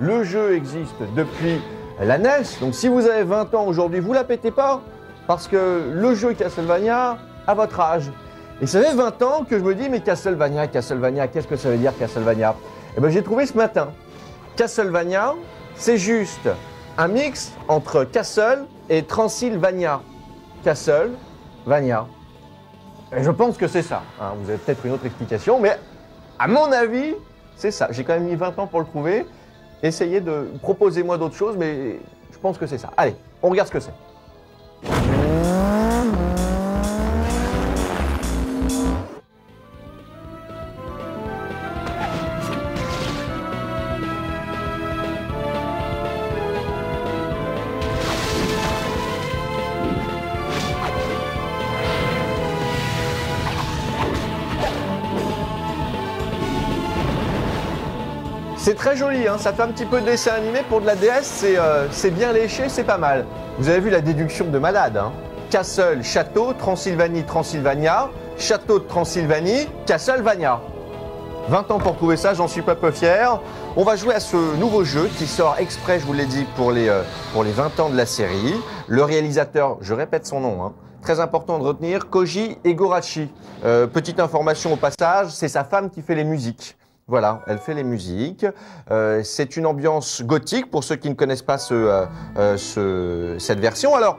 Le jeu existe depuis la NES, donc si vous avez 20 ans aujourd'hui, vous la pétez pas, parce que le jeu Castlevania a votre âge. Et ça fait 20 ans que je me dis, mais Castlevania, qu'est-ce que ça veut dire Castlevania? Et bien j'ai trouvé ce matin, Castlevania, c'est juste un mix entre Castle et Transylvania. Castlevania. Et je pense que c'est ça. Hein. Vous avez peut-être une autre explication, mais à mon avis, c'est ça. J'ai quand même mis 20 ans pour le trouver. Essayez de proposer moi d'autres choses, mais je pense que c'est ça. Allez, on regarde ce que c'est. C'est très joli, hein, ça fait un petit peu de dessin animé pour de la DS, c'est bien léché, c'est pas mal. Vous avez vu la déduction de malade, hein. Castle, château, Transylvanie, Transylvania, château de Transylvanie, Castlevania. 20 ans pour trouver ça, j'en suis pas peu fier. On va jouer à ce nouveau jeu qui sort exprès, je vous l'ai dit, pour les 20 ans de la série. Le réalisateur, je répète son nom, hein, très important de retenir, Koji Igarashi. Petite information au passage, c'est sa femme qui fait les musiques. Voilà, elle fait les musiques. C'est une ambiance gothique pour ceux qui ne connaissent pas cette version. Alors,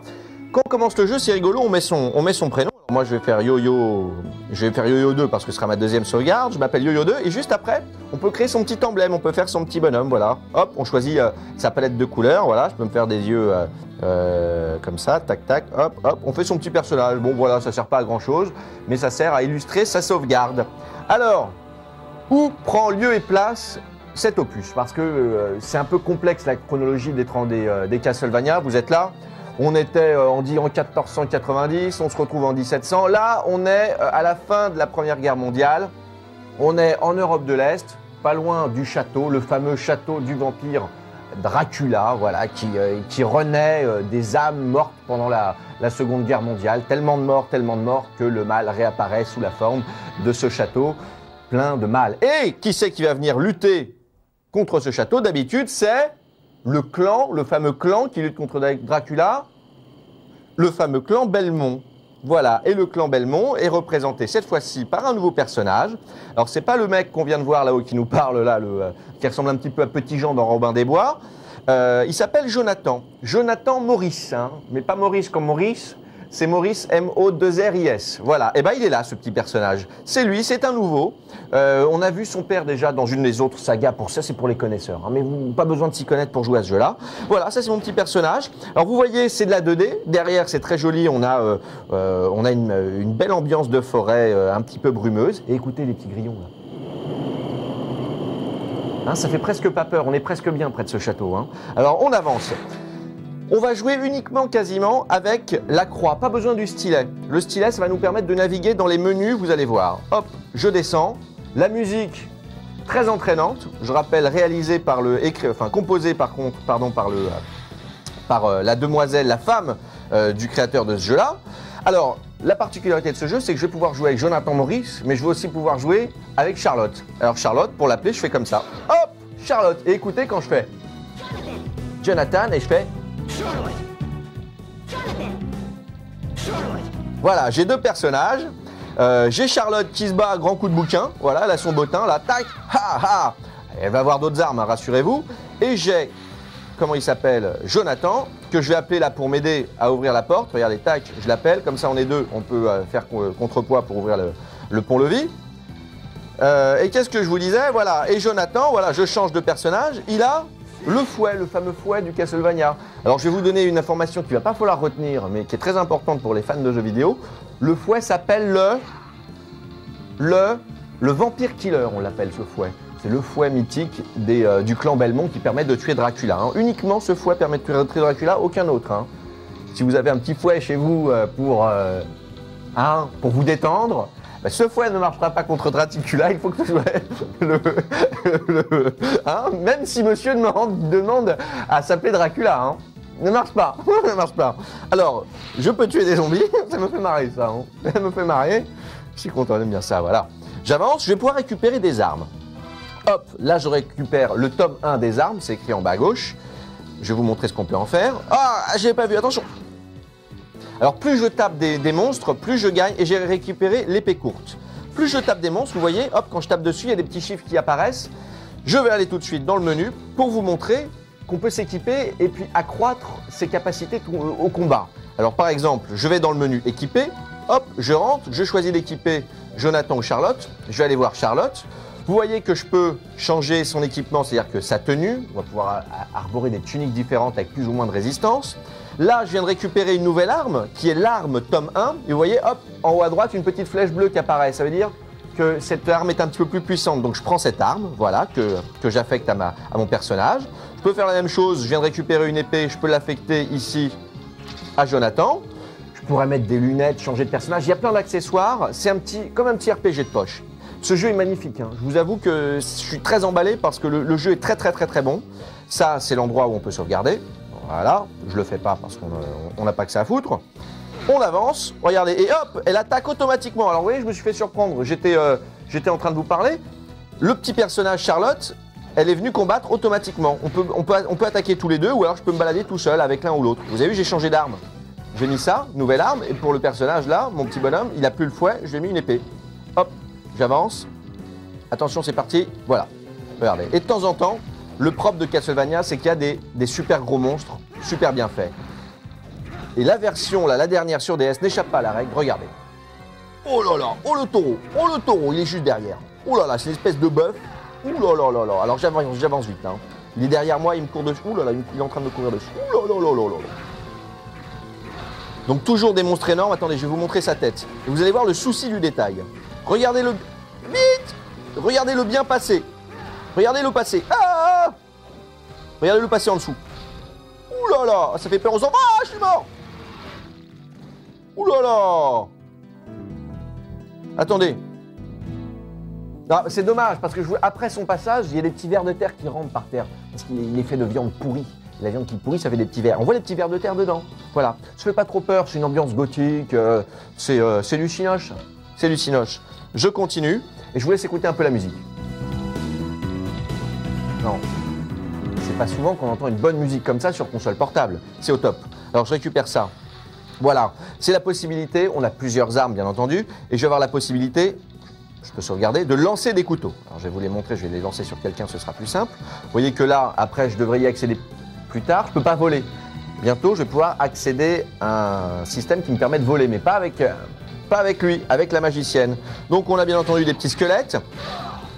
quand on commence le jeu, c'est rigolo, on met son prénom. Alors, moi, je vais faire Yo-Yo 2 parce que ce sera ma deuxième sauvegarde. Je m'appelle Yo-Yo 2 et juste après, on peut créer son petit emblème, on peut faire son petit bonhomme. Voilà, hop, on choisit sa palette de couleurs. Voilà, je peux me faire des yeux comme ça, tac, tac, hop, hop. On fait son petit personnage. Bon, voilà, ça sert pas à grand chose, mais ça sert à illustrer sa sauvegarde. Alors, où prend lieu et place cet opus? Parce que c'est un peu complexe la chronologie des Castlevania. Vous êtes là, on était en 1490, on se retrouve en 1700. Là, on est à la fin de la Première Guerre mondiale. On est en Europe de l'Est, pas loin du château, le fameux château du vampire Dracula, voilà, qui renaît des âmes mortes pendant la Seconde Guerre mondiale. Tellement de morts que le mal réapparaît sous la forme de ce château. Plein de mal. Et qui c'est qui va venir lutter contre ce château? D'habitude, c'est le fameux clan qui lutte contre Dracula, le fameux clan Belmont. Voilà, et le clan Belmont est représenté cette fois-ci par un nouveau personnage. Alors, c'est pas le mec qu'on vient de voir là-haut qui nous parle, là, qui ressemble un petit peu à Petit Jean dans Robin des Bois. Il s'appelle Jonathan. Jonathan Maurice, hein, mais pas Maurice comme Maurice. C'est Maurice M-O-2-R-I-S. Voilà, et ben il est là ce petit personnage. C'est lui, c'est un nouveau. On a vu son père déjà dans une des autres sagas, pour ça c'est pour les connaisseurs. Hein, mais vous pas besoin de s'y connaître pour jouer à ce jeu-là. Voilà, ça c'est mon petit personnage. Alors vous voyez, c'est de la 2D. Derrière c'est très joli, on a une belle ambiance de forêt un petit peu brumeuse. Et écoutez les petits grillons là. Hein, ça fait presque pas peur, on est presque bien près de ce château. Hein. Alors on avance. On va jouer uniquement, quasiment, avec la croix. Pas besoin du stylet. Le stylet, ça va nous permettre de naviguer dans les menus, vous allez voir. Hop, je descends. La musique, très entraînante. Je rappelle, réalisée par composée par la demoiselle, la femme du créateur de ce jeu-là. Alors, la particularité de ce jeu, c'est que je vais pouvoir jouer avec Jonathan Maurice, mais je vais aussi pouvoir jouer avec Charlotte. Alors Charlotte, pour l'appeler, je fais comme ça. Hop, Charlotte. Et écoutez, quand je fais Jonathan, et je fais... Voilà, j'ai deux personnages. J'ai Charlotte qui se bat à grands coups de bouquin. Voilà, elle a son bottin, là, tac, ha, ha. Elle va avoir d'autres armes, hein, rassurez-vous. Et j'ai, comment il s'appelle, Jonathan, que je vais appeler là pour m'aider à ouvrir la porte. Regardez, tac, je l'appelle, comme ça on est deux, on peut faire contrepoids pour ouvrir le pont-levis. Et qu'est-ce que je vous disais? Voilà, et Jonathan, voilà, je change de personnage, il a le fouet, le fameux fouet du Castlevania. Alors je vais vous donner une information qu'il ne va pas falloir retenir, mais qui est très importante pour les fans de jeux vidéo. Le fouet s'appelle le Vampire Killer, on l'appelle ce fouet. C'est le fouet mythique du clan Belmont qui permet de tuer Dracula. Hein. Uniquement ce fouet permet de tuer Dracula, aucun autre. Hein. Si vous avez un petit fouet chez vous pour vous détendre, ben, ce fouet ne marchera pas contre Dracula, il faut que ce soit même si monsieur demande à s'appeler Dracula, hein. Ne marche pas, ne marche pas. Alors, je peux tuer des zombies, ça me fait marrer ça, hein. Ça me fait marrer. Je suis content, j'aime bien ça, voilà. J'avance, je vais pouvoir récupérer des armes. Hop, là je récupère le tome 1 des armes, c'est écrit en bas à gauche. Je vais vous montrer ce qu'on peut en faire. Ah, j'ai pas vu, attention. Alors plus je tape des monstres, plus je gagne et j'ai récupéré l'épée courte. Plus je tape des monstres, vous voyez, hop, quand je tape dessus, il y a des petits chiffres qui apparaissent. Je vais aller tout de suite dans le menu pour vous montrer qu'on peut s'équiper et puis accroître ses capacités au combat. Alors par exemple, je vais dans le menu équiper, hop, je rentre, je choisis d'équiper Jonathan ou Charlotte. Je vais aller voir Charlotte. Vous voyez que je peux changer son équipement, c'est-à-dire que sa tenue, on va pouvoir arborer des tuniques différentes avec plus ou moins de résistance. Là, je viens de récupérer une nouvelle arme, qui est l'arme tome 1. Et vous voyez, hop, en haut à droite, une petite flèche bleue qui apparaît. Ça veut dire que cette arme est un petit peu plus puissante. Donc je prends cette arme, voilà, que j'affecte à mon personnage. Je peux faire la même chose, je viens de récupérer une épée, je peux l'affecter ici à Jonathan. Je pourrais mettre des lunettes, changer de personnage. Il y a plein d'accessoires, c'est comme un petit RPG de poche. Ce jeu est magnifique, hein. Je vous avoue que je suis très emballé parce que le jeu est très bon. Ça, c'est l'endroit où on peut sauvegarder. Voilà, je le fais pas parce qu'on n'a pas que ça à foutre. On avance, regardez, et hop, elle attaque automatiquement. Alors vous voyez, je me suis fait surprendre, j'étais en train de vous parler. Le petit personnage Charlotte, elle est venue combattre automatiquement. On peut attaquer tous les deux ou alors je peux me balader tout seul avec l'un ou l'autre. Vous avez vu, j'ai changé d'arme. J'ai mis ça, nouvelle arme, et pour le personnage là, mon petit bonhomme, il a plus le fouet, je lui ai mis une épée. Hop, j'avance. Attention, c'est parti, voilà. Regardez, et de temps en temps, le propre de Castlevania, c'est qu'il y a des super gros monstres, super bien faits. Et la version, là, la dernière sur DS, n'échappe pas à la règle, regardez. Oh là là, oh le taureau, il est juste derrière. Oh là là, c'est une espèce de bœuf. Oh là là là là, alors j'avance vite. Hein. Il est derrière moi, il me court dessus. Oh là là, il est en train de me courir dessus. Oh là là là là là. Donc toujours des monstres énormes. Attendez, je vais vous montrer sa tête. Et vous allez voir le souci du détail. Regardez-le, vite. Regardez-le bien passer. Regardez-le passer. Ah, regardez-le passer en dessous. Ouh là là, ça fait peur aux enfants. Ah, je suis mort. Ouh là là. Attendez. Ah, c'est dommage parce que après son passage, il y a des petits vers de terre qui rentrent par terre. Parce qu'il est fait de viande pourrie. La viande qui pourrit, ça fait des petits vers. On voit les petits vers de terre dedans. Voilà. Ça fait pas trop peur, c'est une ambiance gothique. C'est du cinoche. C'est du cinoche. Je continue et je vous laisse écouter un peu la musique. Non. C'est pas souvent qu'on entend une bonne musique comme ça sur console portable. C'est au top. Alors je récupère ça. Voilà. C'est la possibilité, on a plusieurs armes bien entendu, et je vais avoir la possibilité, je peux sauvegarder, de lancer des couteaux. Alors je vais vous les montrer, je vais les lancer sur quelqu'un, ce sera plus simple. Vous voyez que là, après, je devrais y accéder plus tard. Je ne peux pas voler. Bientôt, je vais pouvoir accéder à un système qui me permet de voler, mais pas avec lui, avec la magicienne. Donc on a bien entendu des petits squelettes.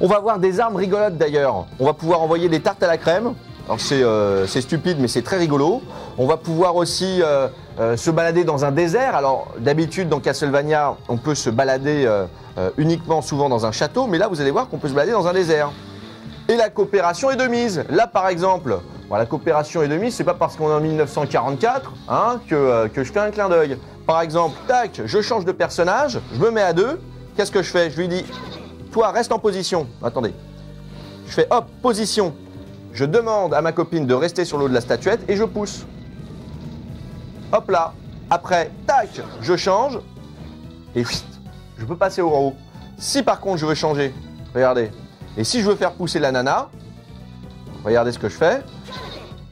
On va avoir des armes rigolotes d'ailleurs. On va pouvoir envoyer des tartes à la crème. Alors c'est stupide, mais c'est très rigolo. On va pouvoir aussi se balader dans un désert. Alors d'habitude dans Castlevania, on peut se balader uniquement souvent dans un château, mais là vous allez voir qu'on peut se balader dans un désert. Et la coopération est de mise. Là par exemple, bon, la coopération est de mise, c'est pas parce qu'on est en 1944 hein, que je fais un clin d'œil. Par exemple, tac, je change de personnage, je me mets à deux. Qu'est-ce que je fais? Je lui dis, toi reste en position. Attendez. Je fais hop, position. Je demande à ma copine de rester sur le haut de la statuette et je pousse. Hop là. Après, tac, je change et je peux passer au haut. Si par contre je veux changer, regardez. Et si je veux faire pousser la nana, regardez ce que je fais.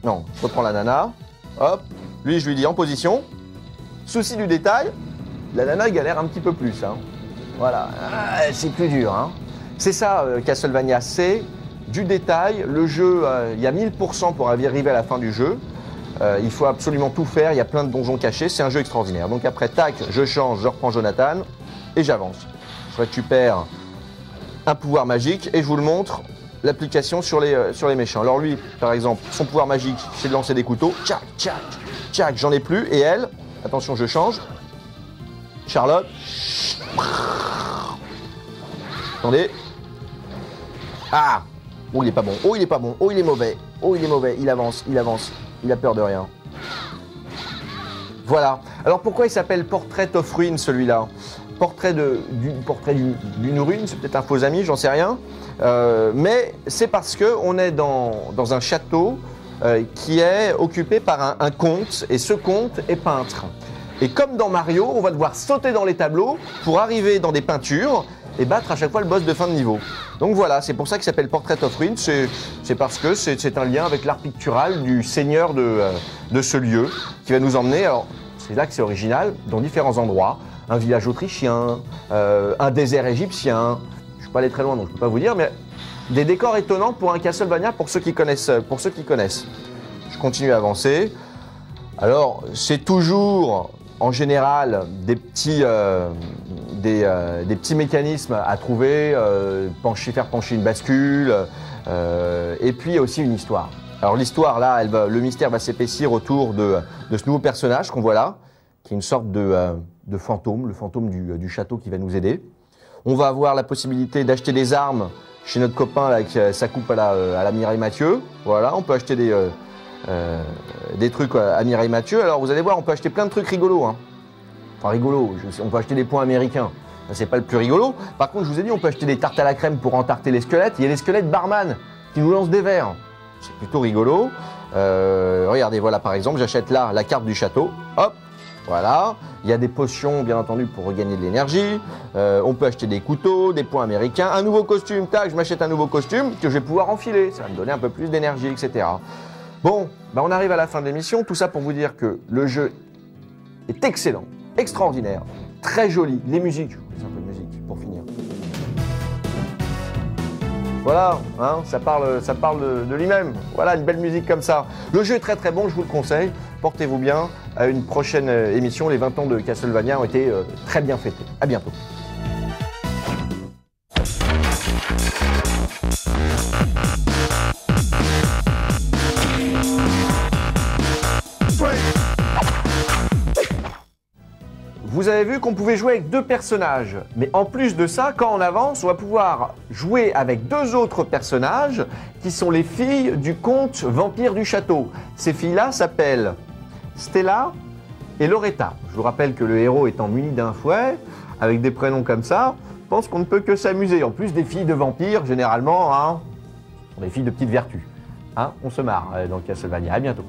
Non, je reprends la nana. Hop. Lui, je lui dis en position. Souci du détail, la nana galère un petit peu plus. Hein. Voilà. C'est plus dur. Hein. C'est ça, Castlevania, c'est du détail. Le jeu, il y a 1000% pour arriver à la fin du jeu. Il faut absolument tout faire. Il y a plein de donjons cachés. C'est un jeu extraordinaire. Donc après, tac, je change, je reprends Jonathan et j'avance. Je récupère un pouvoir magique et je vous le montre, l'application sur les méchants. Alors lui, par exemple, son pouvoir magique, c'est de lancer des couteaux. Tchac, tchac, tchac, j'en ai plus. Et elle, attention, je change. Charlotte. Attendez. Ah! Oh, il est pas bon. Oh, il est pas bon. Oh, il est mauvais. Oh, il est mauvais. Il avance, il avance. Il a peur de rien. Voilà. Alors, pourquoi il s'appelle Portrait of Ruin, celui-là? Portrait d'une ruine, c'est peut-être un faux ami, j'en sais rien. Mais c'est parce qu'on est dans un château qui est occupé par un comte. Et ce comte est peintre. Et comme dans Mario, on va devoir sauter dans les tableaux pour arriver dans des peintures et battre à chaque fois le boss de fin de niveau. Donc voilà, c'est pour ça qu'il s'appelle Portrait of Ruin, c'est parce que c'est un lien avec l'art pictural du seigneur de ce lieu qui va nous emmener, alors c'est là que c'est original, dans différents endroits, un village autrichien, un désert égyptien, je ne suis pas allé très loin donc je ne peux pas vous dire, mais des décors étonnants pour un Castlevania pour ceux qui connaissent. Je continue à avancer. Alors, c'est toujours, en général, des petits mécanismes à trouver, faire pencher une bascule, et puis il y a aussi une histoire. Alors l'histoire, là, le mystère va s'épaissir autour de ce nouveau personnage qu'on voit là, qui est une sorte de fantôme, le fantôme du château qui va nous aider. On va avoir la possibilité d'acheter des armes chez notre copain là, avec sa coupe à la Mireille Mathieu. Voilà, on peut acheter des trucs à Mireille Mathieu. Alors vous allez voir, on peut acheter plein de trucs rigolos. Hein. Enfin rigolos, on peut acheter des points américains. C'est pas le plus rigolo. Par contre, je vous ai dit, on peut acheter des tartes à la crème pour entarter les squelettes. Il y a les squelettes barman qui nous lancent des verres. C'est plutôt rigolo. Regardez, voilà par exemple, j'achète là la carte du château. Hop, voilà. Il y a des potions, bien entendu, pour regagner de l'énergie. On peut acheter des couteaux, des points américains, un nouveau costume. Tac, je m'achète un nouveau costume que je vais pouvoir enfiler. Ça va me donner un peu plus d'énergie, etc. Bon, on arrive à la fin de l'émission. Tout ça pour vous dire que le jeu est excellent, extraordinaire, très joli. Les musiques, je vous laisse un peu de musique pour finir. Voilà, hein, ça parle de lui-même. Voilà, une belle musique comme ça. Le jeu est très très bon, je vous le conseille. Portez-vous bien. À une prochaine émission. Les 20 ans de Castlevania ont été très bien fêtés. À bientôt. Vous avez vu qu'on pouvait jouer avec 2 personnages, mais en plus de ça, quand on avance, on va pouvoir jouer avec 2 autres personnages qui sont les filles du comte vampire du château. Ces filles-là s'appellent Stella et Loretta. Je vous rappelle que le héros étant muni d'un fouet, avec des prénoms comme ça, je pense qu'on ne peut que s'amuser. En plus, des filles de vampires, généralement, hein, sont des filles de petites vertus. Hein, on se marre dans Castlevania. À bientôt.